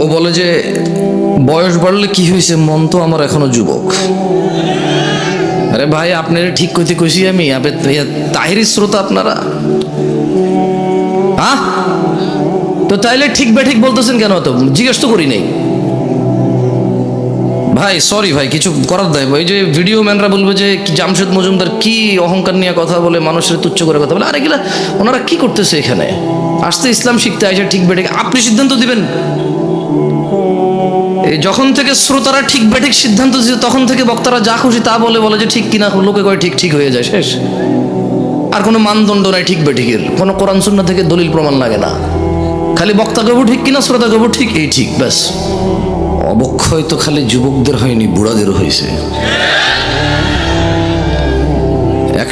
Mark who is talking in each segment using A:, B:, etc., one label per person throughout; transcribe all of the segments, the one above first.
A: ও বলে যে বয়স বাড়লে কি হয়েছে, মন তো আমার এখনো যুবক। আরে ভাই, আপনারা ঠিক কইতে কইছি আমি, তাহিরি শ্রোতা আপনারা। হ্যাঁ, তো তাইলে ঠিক বেঠিক বলতেছেন কেন? তো জিজ্ঞেস তো করি নাই ভাই। সরি ভাই, কিছু করার দেয়। ওই যে ভিডিও ম্যানরা বলবে যে জামশেদ মজুমদার কি অহংকার নিয়ে কথা বলে, মানুষের তুচ্ছ করে কথা বলে। আরে এগুলা ওনারা কি করতেছে এখানে? আসতে ইসলাম শিখতে আইসা ঠিক বেঠিক আপনি সিদ্ধান্ত দিবেন। যখন থেকে শ্রোতারা ঠিক বেঠিক সিদ্ধান্ত দিচ্ছে, তখন থেকে বক্তারা যা খুশি তা বলে যে ঠিক কিনা, লোকে কয় ঠিক ঠিক হয়ে যায়, শেষ। আর কোনো মানদণ্ড নাই ঠিক বেঠিকের, কোনো কোরআন সুন্নাহ থেকে দলিল প্রমাণ লাগে না। খালি বক্তা গবু ঠিক কিনা, শ্রোতা গবু ঠিক, এই ঠিক, ব্যাস। অবক্ষয় তো খালি যুবকদের হয়নি, বুড়াদেরও হয়েছে। এক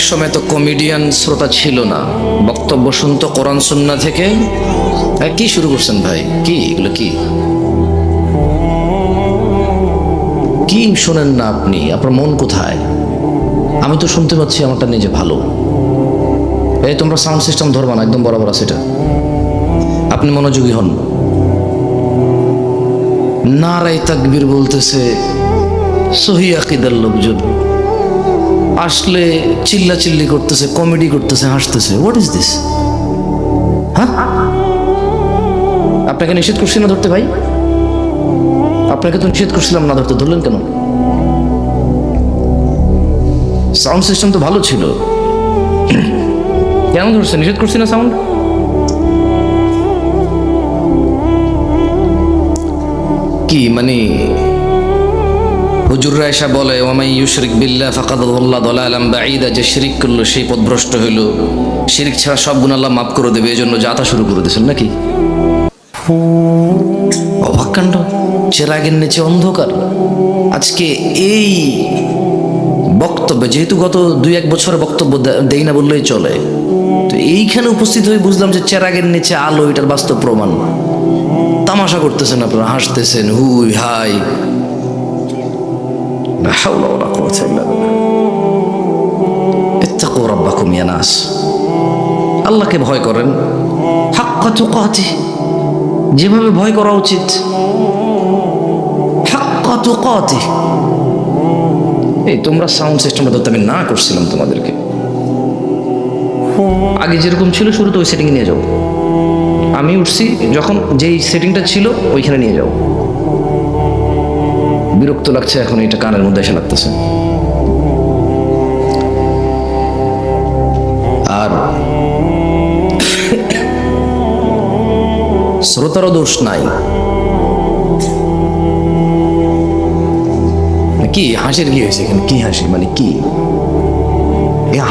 A: সময় তো কমেডিয়ান শ্রোতা ছিল না, বক্তব্য শুনতো কোরআন সুন্নাহ থেকে। কি শুরু করছেন ভাই? কি এগুলো? কি শোনেন না আপনি? আপনার মন কোথায়? আমি তো শুনতে পাচ্ছি আমারটা নিজে ভালো। এই তোমরা সাউন্ড সিস্টেম ধরবা না, একদম বরাবর আছে এটা। আপনি মনোযোগী হন। নারায়ে তাকবীর বলতেছে সহি আকীদার লোকজন, আসলে চিল্লাচিল্লি করতেছে, কমেডি করতেছে, হাসতেছে। What is this? হ্যাঁ, আপনাকে নিষেধ করছি না ধরতে ভাই? আপনাকে তো নিষেধ করছিলাম না ধরতে, ধরলেন কেন? সাউন্ড সিস্টেম তো ভালো ছিল, কেন ধরছে? নিষেধ করছি না সাউন্ড? কি মানে হুজুররা এসা বলে ওয়ামাই ইউশরিক বিল্লাহ ফাকাদ দাল্লা দালালাম বাঈদা, যে শিরিক করলো সেই পথভ্রষ্ট হইল, শিরিক ছাড়া সব গুনাহ আল্লাহ মাফ করে দেবে, এজন্য যাতা শুরু করে দিয়েছেন নাকি? অবাক কাণ্ড। চেরাগের নিচে অন্ধকার। আজকে এই বক্তব্যে, যেহেতু গত 2-1 বছরের বক্তব্য দেই না বললেই চলে, তো এইখানে উপস্থিত হয়ে বুঝলাম যে চেরাগের নিচে আলো, এটার বাস্তব প্রমাণ। তামাশা করতেছেন আপনারা, হাসতেছেন, হুই হাই। লা হাওলা ওয়ালা কুওয়াতা ইল্লা বিল্লাহ। ইত্তাকু রাব্বাকুম ইয়া নাস, আল্লাহকে ভয় করেন হাক্কা তুকাতিহ, যেভাবে ভয় করা উচিত, হাক্কা তুকাতিহ। এই তোমরা সাউন্ড সিস্টেমটা তো আমি না করছিলাম তোমাদেরকে, আগে যেরকম ছিল শুরুতে ওই সেটিংয়ে নিয়ে যাও। আমি উঠছি যখন, যেই সেটিংটা ছিল ওইখানে নিয়ে যাও। বিরক্ত লাগছে এখন, এটা কানের মধ্যে এসে লাগতেছে। আর শ্রোতারও দোষ নাই। কি হাসির কি হয়েছে এখানে? কি হাসি মানে কি?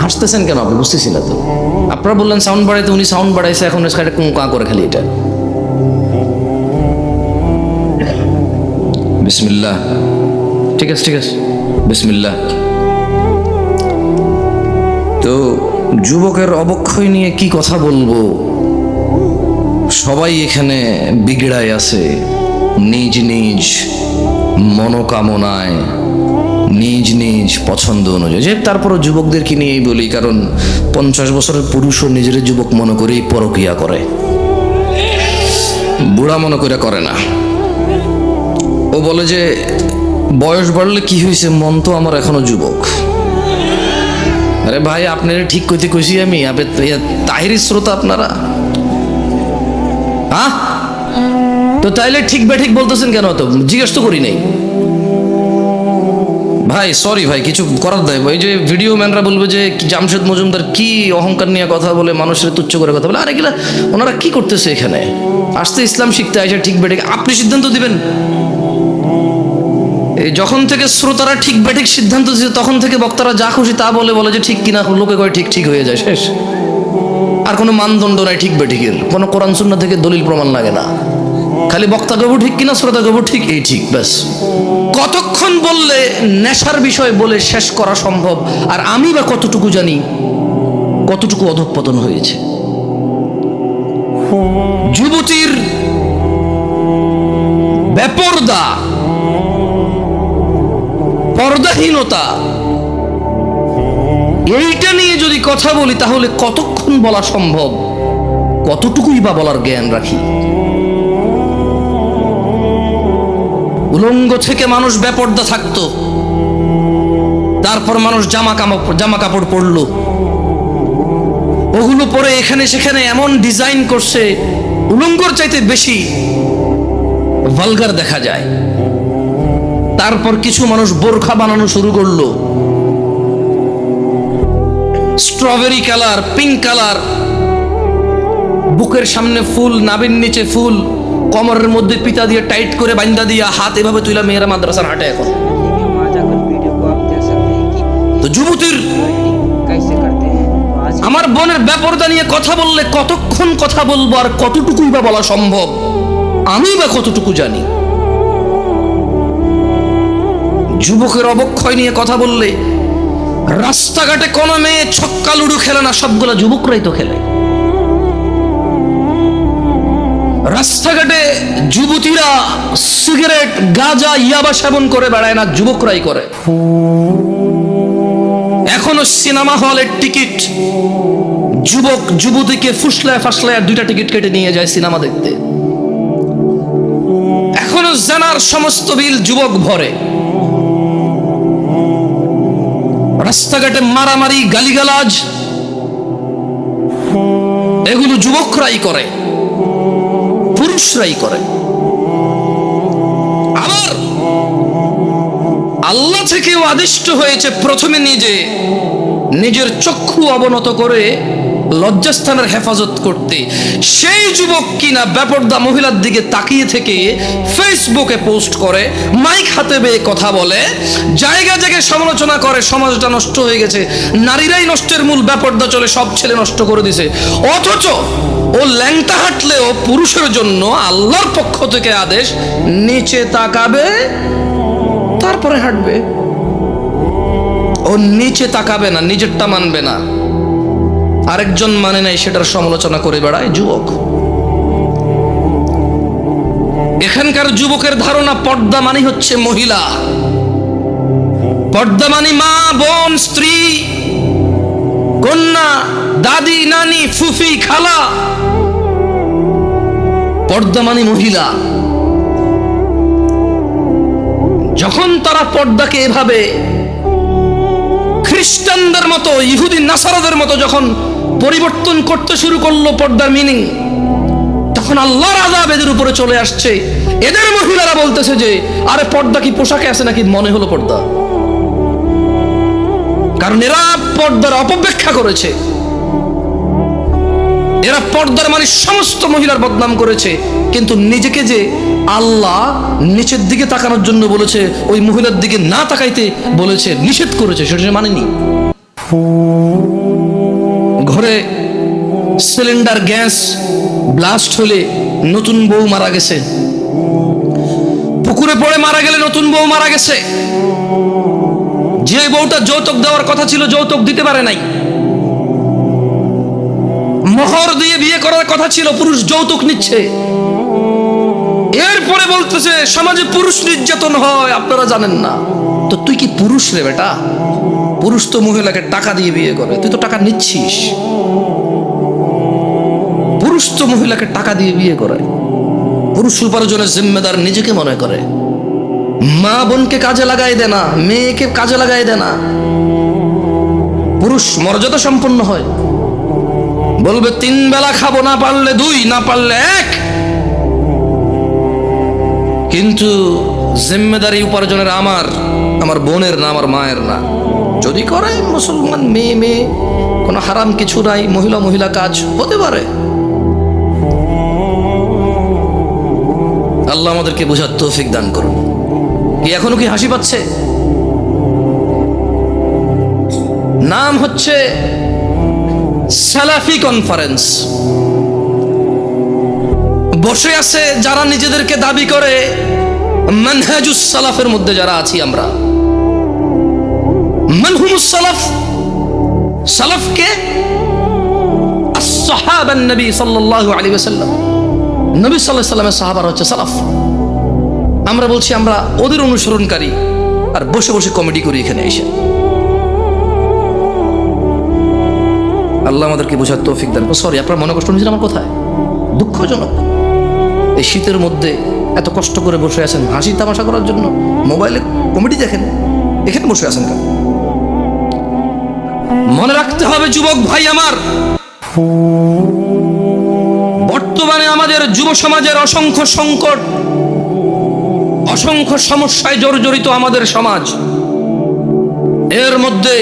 A: হাসতেছেন কেন আপনি? বুঝতেছি না তো। আপনারা বললেন সাউন্ড বাড়াইতে, উনি সাউন্ড বাড়াইছে, এখন কা করে খালি এটা। বিসমিল্লাহ। ঠিক আছে ঠিক আছে, বিসমিল্লাহ। তো যুবকের অবক্ষয় নিয়ে কি কথা বলবো? সবাই এখানে বিগড়ায় আছে, নিজ নিজ মনোকামনায়, নিজ নিজ পছন্দ অনুযায়ী। যে তারপরও যুবকদেরকে নিয়েই বলি, কারণ 50 বছরের পুরুষও নিজের যুবক মনে করেই পরকিয়া করে, বুড়া মনে করে না। ও বলে যে বয়স বাড়লে কি হয়েছে, মন তো আমার এখনো যুবক। আরে ভাই, আপনারা ঠিক কইতে কইছি আমি, তাহিরি শ্রোতা আপনারা। হ্যাঁ, তো তাইলে ঠিক বেঠিক বলতেছেন কেন? তো জিজ্ঞেস তো করি নাই ভাই। সরি ভাই, কিছু করার দেয়। ওই যে ভিডিও ম্যানরা বলবে যে জামশেদ মজুমদার কি অহংকার নিয়ে কথা বলে, মানুষের তুচ্ছ করে কথা বলে। আরে এগুলা ওনারা কি করতেছে এখানে? আসতে ইসলাম শিখতে আইসা ঠিক বেঠিক আপনি সিদ্ধান্ত দিবেন। যখন থেকে শ্রোতারা ঠিক বেঠিক সিদ্ধান্ত দিচ্ছে, তখন থেকে বক্তারা যা খুশি তা বলে যে ঠিক কিনা, লোকে কয় ঠিক ঠিক হয়ে যায়, শেষ। আর কোনো মানদণ্ড নাই ঠিক বেঠিকের, কোনো কোরআন সুন্নাহ থেকে দলিল প্রমাণ লাগে না। খালি বক্তা গবু ঠিক কিনা, শ্রোতা গবু ঠিক, এই ঠিক, ব্যাস। কতক্ষণ বললে নেশার বিষয় বলে শেষ করা সম্ভব? আর আমি বা কতটুকু জানি কতটুকু অধঃপতন হয়েছে। যুবতীর বেপরদা, পর্দাহীনতা, এইটা নিয়ে যদি কথা বলি তাহলে কতক্ষণ বলা সম্ভব? কতটুকুই বা বলার জ্ঞান রাখি? উলঙ্গ থেকে মানুষ বেপর্দা থাকতো, তারপর মানুষ জামা কাপড় পরলো, ওগুলো পরে এখানে সেখানে এমন ডিজাইন করছে উলঙ্গর চাইতে বেশি ভালগার দেখা যায়। তারপর কিছু মানুষ বোরখা বানানো শুরু করলো, স্ট্রবেরি কালার, পিঙ্ক কালার, বুকের সামনে ফুল, নাভির নিচে ফুল, কোমরের মধ্যে পিতা দিয়ে টাইট করে বান্দা দিয়া হাত এভাবে তুইলা মেয়েরা মাদ্রাসার হাঁটে। এখন তো যুবতীর, আমার বোনের বেপরদা নিয়ে কথা বললে কতক্ষণ কথা বলবো আর কতটুকুই বা বলা সম্ভব, আমি বা কতটুকু জানি। যুবকের অবক্ষয় নিয়ে কথা বললে রাস্তাঘাটে কোন মেয়ে ছক্কা লুডু খেলে না, সবগুলা যুবকরাই তো খেলে। রাস্তাঘাটে যুবতীরা সিগারেট, গাঁজা, ইয়াবা সেবন করে বেড়ায় না, যুবকরাই করে। এখনো সিনেমা হলের টিকিট যুবক যুবতীকে ফুসলায় ফাসলায় 2টা টিকিট কেটে নিয়ে যায় সিনেমা দেখতে। এখনো জানার সমস্ত বিল যুবক ভরে। রাস্তাঘাটে মারামারি, গালিগালাজ, এগুলো যুবকরাই করে, পুরুষরাই করে। আবার আল্লাহ থেকেও আদিষ্ট হয়েছে প্রথমে নিজের চক্ষু অবনত করে লজ্জাস্থানের হেফাজত করতে। সেই যুবক কিনা বেপরদা মহিলার দিকে তাকিয়ে থেকে ফেসবুকে পোস্ট করে, মাইক হাতে বেয়ে কথা বলে, জায়গা জায়গায় সমালোচনা করে, সমাজটা নষ্ট হয়ে গেছে, নারীরাই নষ্টের মূল, বেপরদা চলে, সব ছেলে নষ্ট করে দিছে। অথচ ও ল্যাংটা হাঁটলেও পুরুষের জন্য আল্লাহর পক্ষ থেকে আদেশ, নিচে তাকাবে তারপরে হাঁটবে। ও নিচে তাকাবে না, নিজেরটা মানবে না, আরেকজন মানে নাই সেটার সমালোচনা করে বেড়ায় যুবক। এখানকার যুবকের ধারণা পর্দা মানে হচ্ছে মহিলা, পর্দা মানে মা, বোন, স্ত্রী, কন্যা, দাদি, নানি, ফুফি, খালা। পর্দা মানে মহিলা। যখন তারা পর্দাকে এভাবে খ্রিস্টানদের মতো, ইহুদি নাসারাদের মতো যখন পরিবর্তন করতে শুরু করলো পর্দার মিনিং, তখন আল্লাহর আযাব এদের উপরে চলে আসছে। এদের মহিলারা বলতেছে যে আরে পর্দা কি পোশাকে আছে নাকি, মনে হলো পর্দা। কারণ এরা পর্দার অপব্যাখ্যা করেছে, এরা পর্দার মানে সমস্ত মহিলার বদনাম করেছে। কিন্তু নিজেকে যে আল্লাহ নিচের দিকে তাকানোর জন্য বলেছে, ওই মহিলার দিকে না তাকাইতে বলেছে, নিষেধ করেছে, সেটা মানেনি। ঘরে সিলিন্ডার গ্যাস ব্লাস্ট হলে নতুন বউ মারা গেছে, পুকুরে পড়ে মারা গেলে নতুন বউ মারা গেছে, যে বউটা যৌতুক দেওয়ার কথা ছিল যৌতুক দিতে পারে নাই, মোহর দিয়ে বিয়ে করার কথা ছিল, পুরুষ যৌতুক নিচ্ছে। এরপরে বলতেছে সমাজে পুরুষ নির্যাতন হয়, আপনারা জানেন না। তো তুই কি পুরুষ রে বেটা? পুরুষ তো মহিলাকে টাকা দিয়ে বিয়ে করে, তুই তো টাকা নিচ্ছিস। পুরুষ তো মহিলাকে টাকা দিয়ে বিয়ে করে, পুরুষ উপার্জনের জিম্মেদার নিজেকে মনে করে। মা বোনকে কাজে লাগাই দে না, মেয়েকে কাজে লাগাই দে না। পুরুষ মর্যাদা সম্পন্ন হয়, বলবে 3 বেলা খাবো, না পারলে 2, না পারলে 1। কিন্তু জিম্মেদারি উপার্জনের আমার বোনের না, আমার মায়ের না। যদি করে মুসলমান মেয়ে, কোনো হারাম কিছু নাই, মহিলা কাজ হতে পারে। আল্লাহ আমাদেরকে বোঝার তৌফিক দান করুন। কি এখনো কি হাসি পাচ্ছে? নাম হচ্ছে সালাফি কনফারেন্স। বসে আছে যারা নিজেদেরকে দাবি করে মানহাজুস সালাফের মধ্যে যারা আছি আমরা। মানহুমুস সালাফ, সালাফকে আসহাবান নবী সাল্লাল্লাহু আলাইহি ওয়াসাল্লাম, নবী সাল্লাল্লাহু আলাইহি ওয়াসাল্লামের সাহাবারা হচ্ছে সালাফ। আমরা বলছি আমরা ওদের অনুসরণকারী, আর বসে বসে কমেডি করি এখানে এসে। আল্লাহ আমাদেরকে বোঝার তৌফিক দান। সরি, আপনার মনে কষ্ট নিয়েছেন আমার কথায়? দুঃখজনক। এই শীতের মধ্যে এত কষ্ট করে বসে আছেন হাসি তামাশা করার জন্য, মোবাইলে কমেডি দেখেন, এখানে বসে আছেন কেন? মনে রাখতে হবে যুবক ভাই আমার, বর্তমানে আমাদের যুব সমাজের অসংখ্য সংকট, অসংখ্য সমস্যায় জর্জরিত আমাদের সমাজ। এর মধ্যে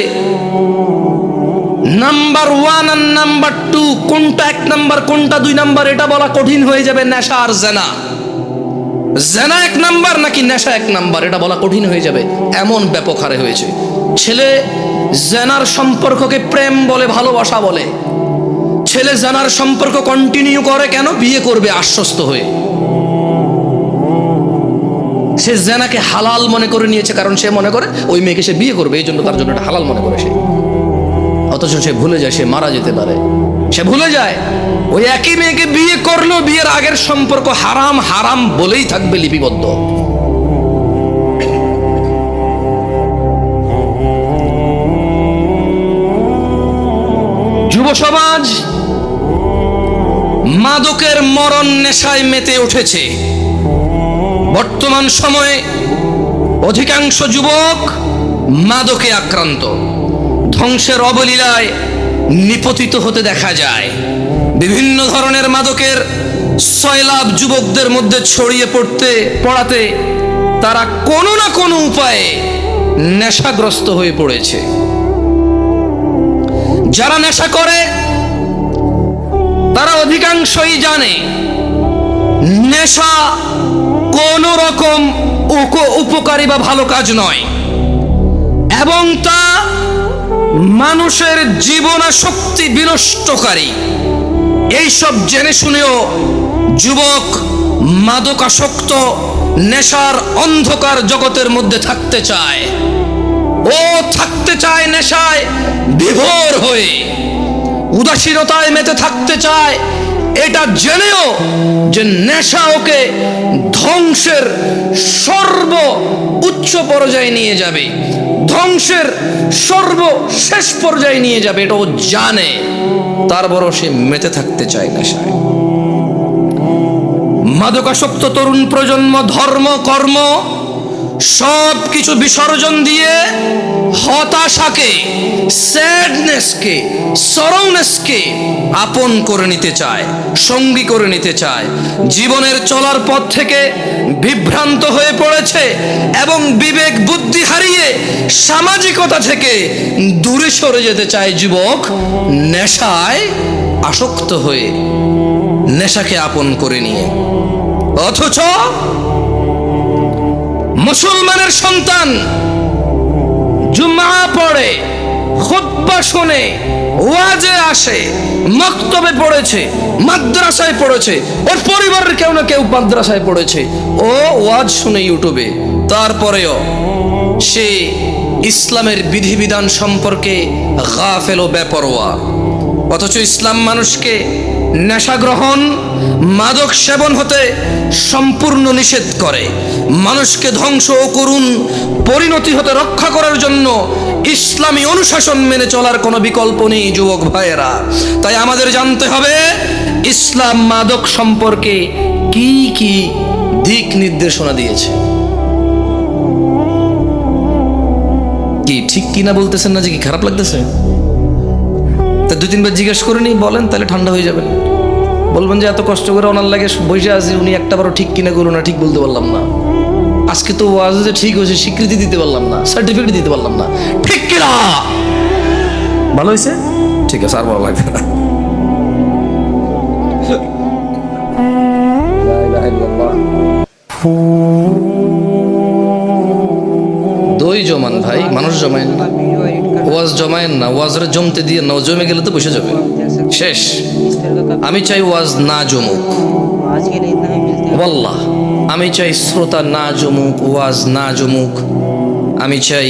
A: নাম্বার 1 আর নাম্বার 2, কোনটা 1 নাম্বার কোনটা 2 নাম্বার এটা বলা কঠিন হয়ে যাবে। নেশা আর জেনা, জেনা 1 নাম্বার নাকি নেশা 1 নাম্বার এটা বলা কঠিন হয়ে যাবে, এমন ব্যাপক হারে হয়েছে। ছেলে জেনার সম্পর্ককে প্রেম বলে, ভালোবাসা বলে। ছেলে জেনার সম্পর্ক কন্টিনিউ করে কেন? বিয়ে করবে আশ্বস্ত হয়ে। সে জেনাকে হালাল মনে করে নিয়েছে, কারণ সে মনে করে ওই মেয়েকে সে বিয়ে করবে, এই জন্য তার জন্য এটা হালাল মনে করে সে। অথচ সে ভুলে যায় সে মারা যেতে পারে। সে ভুলে যায় ওই একই মেয়েকে বিয়ে করলো, বিয়ের আগের সম্পর্ক হারাম হারাম বলেই থাকবে লিপিবদ্ধ। যুব সমাজ মাদকের মরণ নেশায় মেতে উঠেছে। বর্তমান সময়ে অধিকাংশ যুবক মাদকে আক্রান্ত, ধ্বংসের অবলীলায় নিপতিত হতে দেখা যায়। বিভিন্ন ধরনের মাদকের সয়লাভ যুবকদের মধ্যে ছড়িয়ে পড়াতে তারা কোনো না কোনো উপায়ে নেশাগ্রস্ত হয়ে পড়েছে। যারা নেশা করে তারা অধিকাংশই জানে নেশা কোন রকম উপকারী বা ভালো কাজ নয়, এবং তা মানুষের জীবনাশক্তি বিনষ্টকারী। এইসব জেনে শুনেও যুবক মাদকাসক্ত নেশার অন্ধকার জগতের মধ্যে থাকতে চায়। ও থাকতে চায় নেশায় বিভোর হয়ে, উদাসীনতায় মেতে থাকতে চায়, এটা জেনেও যে নেশা ওকে ধ্বংসের সর্ব উচ্চ পর্যায়ে নিয়ে যাবে, ধ্বংসের সর্বশেষ পর্যায়ে নিয়ে যাবে, এটা ও জানে, তারপরও সে মেতে থাকতে চায় নেশায়। মাদকাসক্ত তরুণ প্রজন্ম ধর্ম কর্ম সব কিছু বিসর্জন দিয়ে হতাশাকে, স্যাডনেসকে, সরৌনেসকে আপন করে নিতে চায়, সঙ্গী করে নিতে চায়। জীবনের চলার পথ থেকে বিভ্রান্ত হয়ে পড়েছে এবং বিবেক বুদ্ধি হারিয়ে সামাজিকতা থেকে দূরে সরে যেতে চায় যুবক, নেশায় আসক্ত হয়ে, নেশাকে আপন করে নিয়ে। অথচ মুসলমানের সন্তান জুমআ পড়ে, খুতবা শুনে, ওয়াজে আসে, মক্তবে পড়েছে, মাদ্রাসায় পড়েছে, ওর পরিবারের কেউ না কেউ মাদ্রাসায় পড়েছে, ও ওয়াজ শুনে ইউটিউবে, তারপরেও সে ইসলামের বিধিবিধান সম্পর্কে গাফেল ও বেপরোয়া। অথচ ইসলাম মানুষকে নেশা গ্রহণ, মাদক সেবন হতে সম্পূর্ণ নিষেধ করে। মানুষকে ধ্বংস ও করুণ পরিণতি হতে রক্ষা করার জন্য ইসলামী অনুশাসন মেনে চলার কোনো বিকল্প নেই যুবক ভাইয়েরা। তাই আমাদের জানতে হবে ইসলাম মাদক সম্পর্কে কি কি দিক নির্দেশনা দিয়েছে। কি ঠিক কিনা বলতেছেন না যে কি খারাপ লাগতেছে? তা 2-3 বার জিজ্ঞেস করে নি, বলেন, তাহলে ঠান্ডা হয়ে যাবেন। বলবেন যে এত কষ্ট করে ওনার লাগে বসে আছি, উনি একটাবারও ঠিক কিনা করুন না, ঠিক বলতে পারলাম না। আজকে তো ওয়াজ যে ঠিক হয়েছে স্বীকৃতি দিতে পারলাম না, সার্টিফিকেট দিতে পারলাম না, ঠিক কিনা? ভালো হয়েছে, ঠিক আছে, আর ভালো লাগবে না। দই জমান ভাই, মানুষ জমায়েন না, ওয়াজ জমায়েন না, ওয়াজরে জমতে দিয়ে না, জমে গেলে তো বসে যাবে, শেষ। আমি চাই ওয়াজ না জমুক, ওয়াল্লাহ আমি চাই শ্রোতা না জমুক, ওয়াজ না জমুক। আমি চাই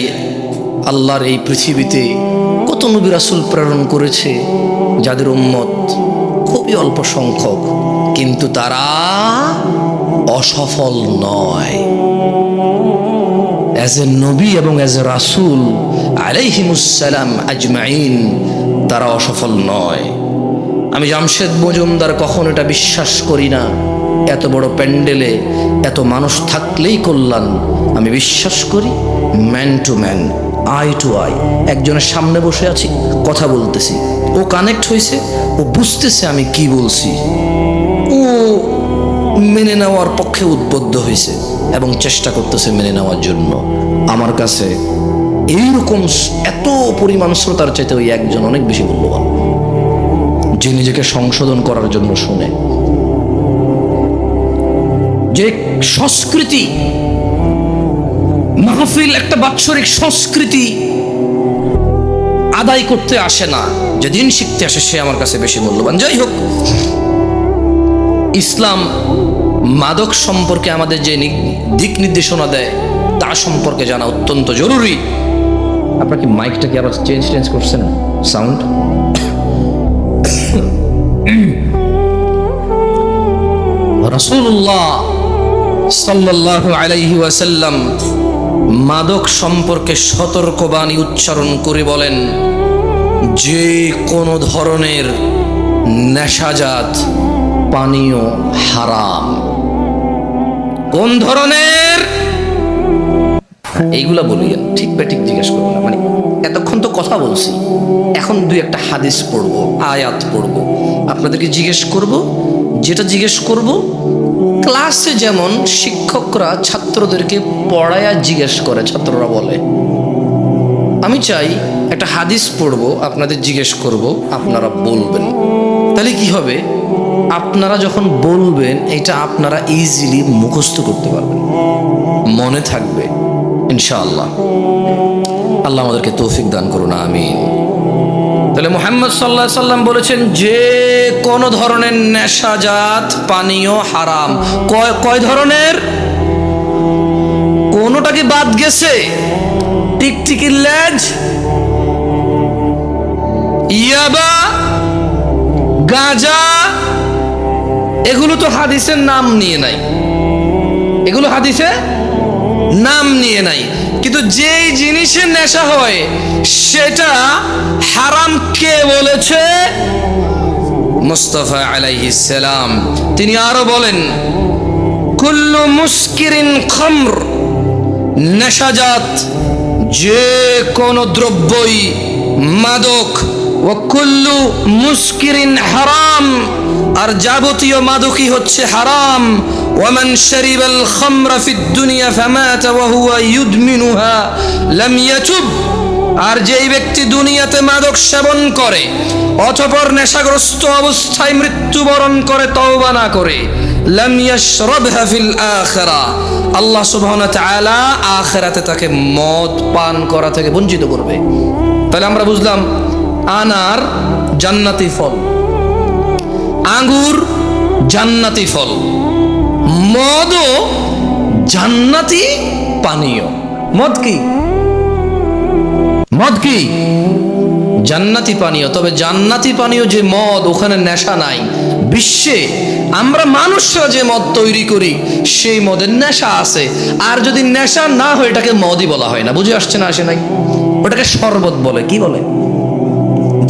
A: আল্লাহর এই পৃথিবীতে কত নবী রাসূল প্রেরণ করেছে যাদের উম্মত খুবই অল্প সংখ্যক, কিন্তু তারা অসফল নয়। অ্যাজ এ নবী এবং অ্যাজ এ রাসূল আলাইহিমুস সালাম আজমাইন তারা অসফল নয়। আমি জামশেদ মজুমদার কখন এটা বিশ্বাস করি না এত বড় প্যান্ডেলে এত মানুষ থাকলেই কল্যাণ। আমি বিশ্বাস করি man to man, eye to eye. একজনের সামনে বসে আছি, কথা বলতেছি, ও কানেক্ট হয়েছে, ও বুঝতেছে আমি কি বলছি, ও মেনে নেওয়ার পক্ষে উদ্বুদ্ধ হয়েছে এবং চেষ্টা করতেছে মেনে নেওয়ার জন্য। আমার কাছে এইরকম এত পরিমাণ শ্রোতার চাইতে ওই একজন অনেক বেশি মূল্যবান, যে নিজেকে সংশোধন করার জন্য শুনে। যে সংস্কৃতি মাহফিল একটা বাৎসরিক সংস্কৃতি আদায় করতে আসে না, যেদিন শিখতে আসে সে আমার কাছে বেশি মূল্যবান। যাই হোক, ইসলাম মাদক সম্পর্কে আমাদের যে দিক নির্দেশনা দেয় তা সম্পর্কে জানা অত্যন্ত জরুরি। আপনার কি মাইকটা কি আবার চেঞ্জ করছেন সাউন্ড? রাসূলুল্লাহ সাল্লাল্লাহু আলাইহি ওয়াসাল্লাম মাদক সম্পর্কে সতর্কবাণী উচ্চারণ করে বলেন, যে কোনো ধরনের নেশাজাত পানীয় হারাম। কোন ধরনের? এইগুলা বলিয়েন, ঠিক বেঠিক জিজ্ঞেস করবো না, মানে এতক্ষণ তো কথা বলছি, এখন দুই একটা হাদিস পড়বো, আয়াত পড়বো, আপনাদেরকে জিজ্ঞেস করব। যেটা জিজ্ঞেস করব ক্লাসে যেমন শিক্ষকরা ছাত্রদেরকে পড়ায়া জিজ্ঞেস করে, ছাত্ররা বলে, আমি চাই একটা হাদিস পড়বো, আপনাদের জিজ্ঞেস করব, আপনারা বলবেন। তাহলে কি হবে? আপনারা যখন বলবেন এটা আপনারা ইজিলি মুখস্থ করতে পারবেন, মনে থাকবে ইনশাআল্লাহ। আল্লাহ আমাদেরকে তৌফিক দান করুন, আমিন। তাহলে মুহাম্মদ সাল্লাল্লাহু আলাইহি সাল্লাম বলেছেন যে কোনো ধরনের নেশাজাত পানীয় হারাম। কয় ধরনের? কোনটা কি বাদ গেছে? টিকটিকির লেজ, ইয়াবা, গাঁজা, এগুলো তো হাদিসের নাম নিয়ে নাই, এগুলো হাদিসে নাম নিয়ে নাই। কিন্তু যেই জিনিসের নেশা হয় সেটা হারাম কে বলেছে? মুস্তাফা আলাইহিস সালাম। তিনি আরো বলেন, কুল্লু মুস্কিরিন খামর, নেশাজাত যে কোন দ্রব্যই মাদক, ওয়া কুল্লু মুস্কিরিন হারাম, আর যাবতীয় মাদকই হচ্ছে হারাম। ওয়ামান শারিবাল খামরা ফিদ দুনিয়া ফামাতা ওয়া হুয়া ইউদমিনুহা লাম ইয়াতুব, আর যেই ব্যক্তি দুনিয়াতে মাদক সেবন করে অতঃপর নেশাগ্রস্ত অবস্থায় মৃত্যুবরণ করে তওবা না করে, লাম ইয়াশরাবহা ফিল আখিরাহ, আল্লাহ সুবহানাহু ওয়া তাআলা আখিরাতে তাকে মদ পান করা থেকে বঞ্চিত করবে। তাহলে আমরা বুঝলাম আনার জান্নাতি ফল, আঙ্গুর জান্নাতি ফল, মদও জান্নাতি পানীয়। মদ কি? মদ কি? জান্নাতি পানীয়। তবে জান্নাতি পানীয় যে মদ, ওখানে নেশা নাই। বিশ্বে আমরা মানুষরা যে মদ তৈরি করি সেই মদের নেশা আছে। আর যদি নেশা না হয় এটাকে মদই বলা হয় না। বুঝে আসছে না? আসে নাই? ওটাকে শরবত বলে। কি বলে?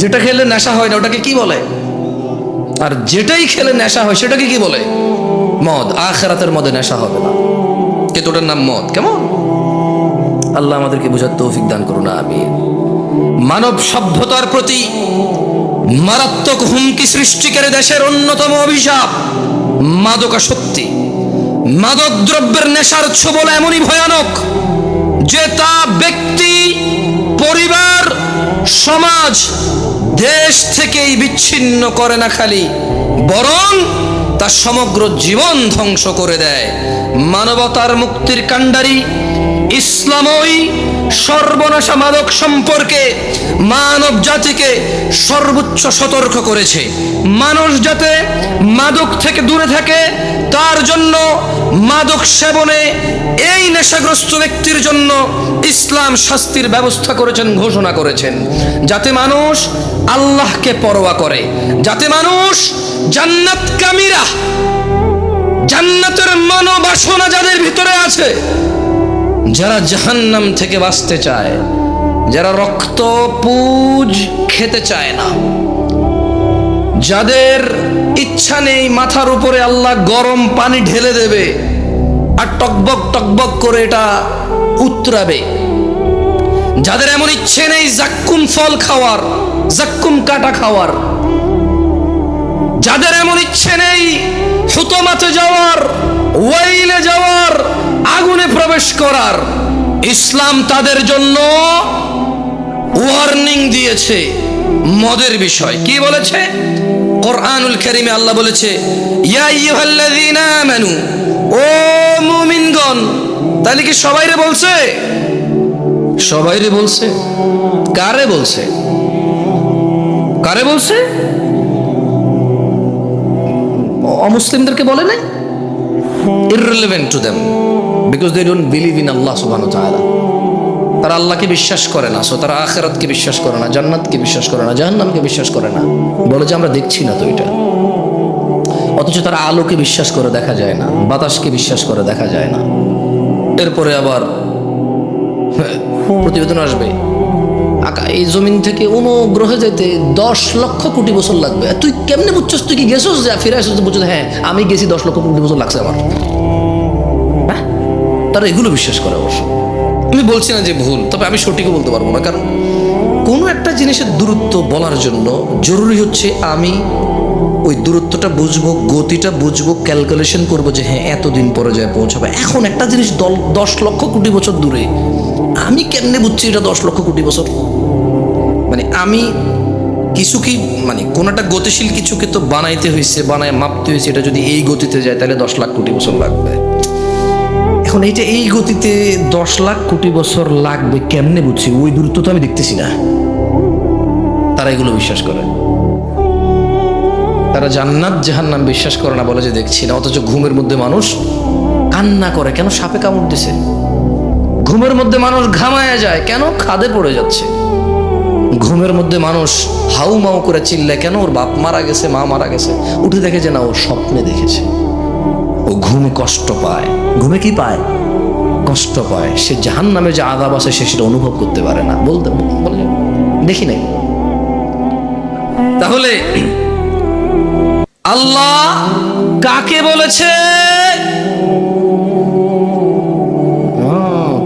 A: যেটা খেলে নেশা হয় না ওটাকে কি বলে? আর যেটাই খেলে নেশা হয় সেটাকে কি বলে? মদ। আখিরাতের মধ্যে নেশা হবে না, কিন্তু ওটার নাম মদ। কেমন? আল্লাহ আমাদেরকে বুঝার তৌফিক দান করুন, আমিন। মানব সভ্যতার প্রতি মারাত্মক হুমকি সৃষ্টিকারী দেশের অন্যতম অভিশাপ মাদকাসক্তি। মাদক দ্রব্যের নেশার ছোবল এমনই ভয়ানক যে তা ব্যক্তি, পরিবার, সমাজ, দেশ থেকেই বিচ্ছিন্ন করে না খালি, বরং তা সমগ্র জীবন ধ্বংস করে দেয়। মানবতার মুক্তির কাণ্ডারি ইসলামই সর্বনাশা মাদক সম্পর্কে মানব জাতিকে সর্বোচ্চ সতর্ক করেছে। মানুষ যাতে মাদক থেকে দূরে থাকে তার জন্য মাদক সেবনে এই নেশাগ্রস্ত ব্যক্তির জন্য ইসলাম শাস্তির ব্যবস্থা করেছেন, ঘোষণা করেছেন, যাতে মানুষ আল্লাহকে পরোয়া করে, যাতে মানুষ জান্নাতকামীরা, জান্নাতের মনোবাসনা যাদের ভিতরে আছে, যারা জাহান্নাম থেকে বাঁচতে চায় যারা রক্ত পুজ খেতে চায় না, যাদের ইচ্ছা নেই মাথার উপরে আল্লাহ গরম পানি ঢেলে দেবে আর টকবক টকবক করে এটা উতরাবে, যাদের এমন ইচ্ছে নেই জাক্কুম ফল খাওয়ার, জাক্কুম কাটা খাওয়ার, যাদের এমন ইচ্ছে নেই হুতমাতে যাওয়ার, ওয়াইলে যাওয়ার, আগুনে প্রবেশ করার, ইসলাম তাদের জন্য ওয়ার্নিং দিয়েছে মদের বিষয়। কি বলেছে? কোরআনুল কারীমে আল্লাহ বলেছে, ইয়া আইয়ুহাল্লাযীনা আমানু, ও মুমিনগণ। তাহলে কি সবাইরে বলছে? সবাইরে বলছে। কারে বলছে? কারে বলছে? অমুসলিমদেরকে বলে নাই? irrelevant to them because they don't believe in Allah subhanahu wa ta'ala. তারা আল্লাহকে বিশ্বাস করে না, সো তারা আখিরাতকে বিশ্বাস করে না, জান্নাতকে বিশ্বাস করে না, জাহান্নামকে বিশ্বাস করে না। বলে যে আমরা দেখছি না তো এটা। অথচ তারা আলোকে বিশ্বাস করে দেখা যায় না, বাতাসকে বিশ্বাস করে দেখা যায় না। এরপরে আবার প্রতিবেদন আসবে, এই জমিন থেকে অন্য গ্রহে যেতে 10 লক্ষ কোটি বছর লাগবে। তুই কেমনে বুঝছস? তুই কি গেছস? যা ফিরে আসছিস বুঝছিস? হ্যাঁ, আমি গেছি, 10 লক্ষ কোটি বছর লাগছে আমার। তারা এগুলো বিশ্বাস করে। অবশ্য আমি বলছি না যে ভুল, তবে আমি সঠিকও বলতে পারবো না, কারণ কোনো একটা জিনিসের দূরত্ব বলার জন্য জরুরি হচ্ছে আমি ওই দূরত্বটা বুঝবো, গতিটা বুঝবো, ক্যালকুলেশন করবো যে হ্যাঁ এতদিন পরে যায় পৌঁছাবে। এখন একটা জিনিস 10 লক্ষ কোটি বছর দূরে, আমি কেমনে বুঝছি এটা 10 লক্ষ কোটি বছর? মানে আমি কিছু কি, মানে কোন একটা গতিশীল কিছুকে তো বানাইতে হয়েছে, বানায় মাপতে হয়েছে, এটা যদি এই গতিতে যায় তাহলে 10 লাখ কোটি বছর লাগবে। এখন এইটা এই গতিতে 10 লাখ কোটি বছর লাগবে কেমনে বুঝছি? ওই দূরত্ব তো আমি দেখতেছি না। তারা এগুলো বিশ্বাস করে। তারা জান্নাত জাহান্নাম বিশ্বাস করে না, বলে যে দেখছি না। অথচ ঘুমের মধ্যে মানুষ কান্না করে, কেন? সাপে কামড় দিছে। ঘুমের মধ্যে মানুষ ঘামায়া যায়, কেন? খাদে পড়ে যাচ্ছে। ঘুমের মধ্যে মানুষ হাউ মাউ করে চিল্লায়, কেন? ওর বাপ মারা গেছে, মা মারা গেছে। উঠে দেখে যে না, ও স্বপ্নে দেখেছে। ও ঘুমে কষ্ট পায়। ঘুমে কি পায়? কষ্ট পায়। সে জাহান্নামে যে আযাব আছে সে সেটা অনুভব করতে পারে না। বলে দেখি নাই। তাহলে আল্লাহ কাকে বলেছে?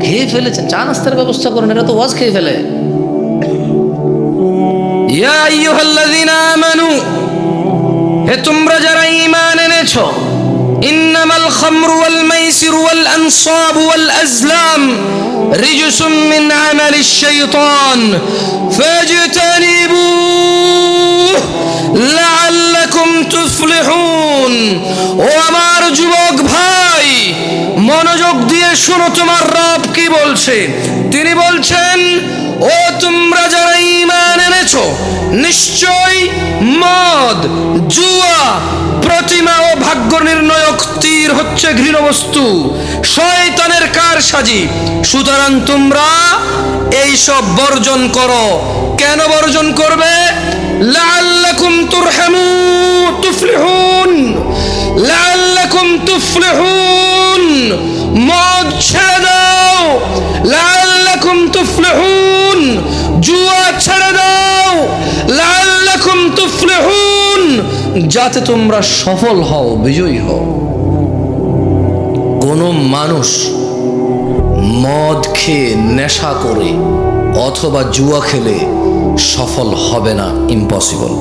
A: খেয়ে ফেলেছেন, চা নাস্তার ব্যবস্থা করেন, এরা তো ওয়াজ খেয়ে ফেলে। ইয়া আইয়ুহাল্লাযীনা আমানু, হে তোমরা যারা ঈমান এনেছো, ইন্নামাল খামরু ওয়াল মাইসিরু ওয়াল আনসাবু ওয়াল আজলাম রিজসুম মিন আমালিশ শাইতান ফাজতানিবুহু লাআল্লাকুম তুফলিহুন। ও আমার যুবক ভাই, মনোযোগ দিয়ে শোনো, তোমার রব কি বলছে। তিনি বলছেন, ও তোমরা যারা ঈমান এনেছো, নিশ্চয় মদ, জুয়া, প্রতিমা ও ভাগ্য নির্ণয়ক তীর হচ্ছে ঘৃণ বস্তু, শয়তানের কারসাজি। সুতরাং তোমরা এইসব বর্জন করো। কেন বর্জন করবে? লাআল্লাকুম তুফলিহুন, লাআল্লাকুম তুফলিহুন। মদ ছেড়ে দাও, লাআল্লাকুম তুফলিহুন। জুয়া ছেড়ে দাও, লাআল্লাকুম তুফলিহুন, যাতে তোমরা সফল হও, বিজয়ী হও। কোন মানুষ মদ খেয়ে, নেশা করে অথবা জুয়া খেলে সফল হবে না, ইম্পসিবল।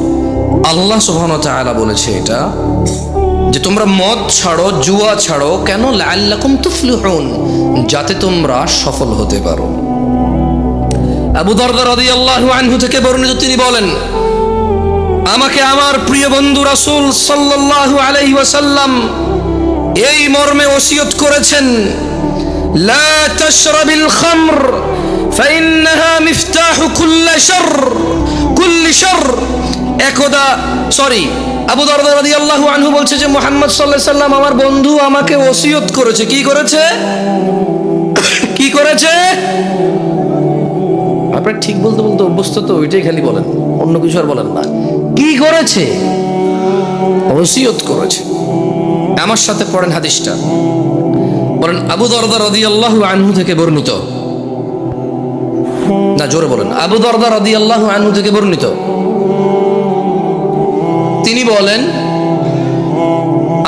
A: আল্লাহ সুবহানাহু ওয়া তাআলা বলেছে এটা, যে তোমরা মদ ছাড়ো, জুয়া ছাড়ো। কেন? লাআল্লাকুম তুফলিহুন, যাতে তোমরা সফল হতে পারো। আবু দারদা রাদিয়াল্লাহু আনহু থেকে বর্ণিত, তিনি বলেন, আমাকে আমার প্রিয় বন্ধু রাসূল সাল্লাল্লাহু আলাইহি ওয়াসাল্লাম এই মর্মে ওসিয়ত করেছেন, লা তাশরাবিল খামর ফাইন্নাহা মিফতাহু কুল্লি শারর। একদা আবু দারদা রাদিয়াল্লাহু আনহু বলছে যে মুহাম্মদ সাল্লাল্লাহু আলাইহি ওয়াসাল্লাম আমার বন্ধু আমাকে ওসিয়ত করেছে। কি করেছে? কি করেছে? আপনারা ঠিক বলতে বলতে অভ্যস্ত তো, ওইটাই খালি বলেন, অন্য কিছু আর বলেন না। কি করেছে? ওসিয়ত করেছে। আমার সাথে পড়েন হাদিসটা। বলেন, আবু দারদা রাদিয়াল্লাহু আনহু থেকে বর্ণিত, না, জোরে বলেন। আবু দারদা রাদিয়াল্লাহু আনহু থেকে বর্ণিত, তিনি বলেন,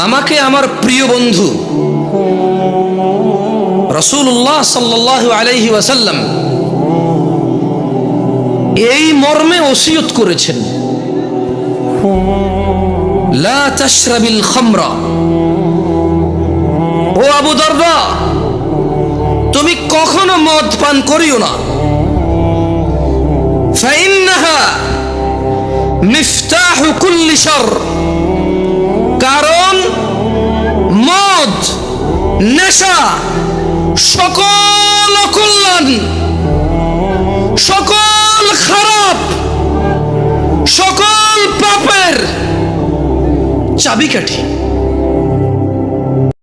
A: আমাকে আমার প্রিয় বন্ধু রাসূলুল্লাহ সাল্লাল্লাহু আলাইহি ওয়াসাল্লাম এই মর্মে ওসিয়ত করেছেন, লা তাশরাবিল খামরা, ও আবু দারদা তুমি কখনো মদ পান করিও না, ফাইন্নাহা মিফতাহু কুল্লি শার, কারণ মদ, নেশা সকল অকল্যাণ, সকল খারাপ, সকল পাপের চাবিকাঠি।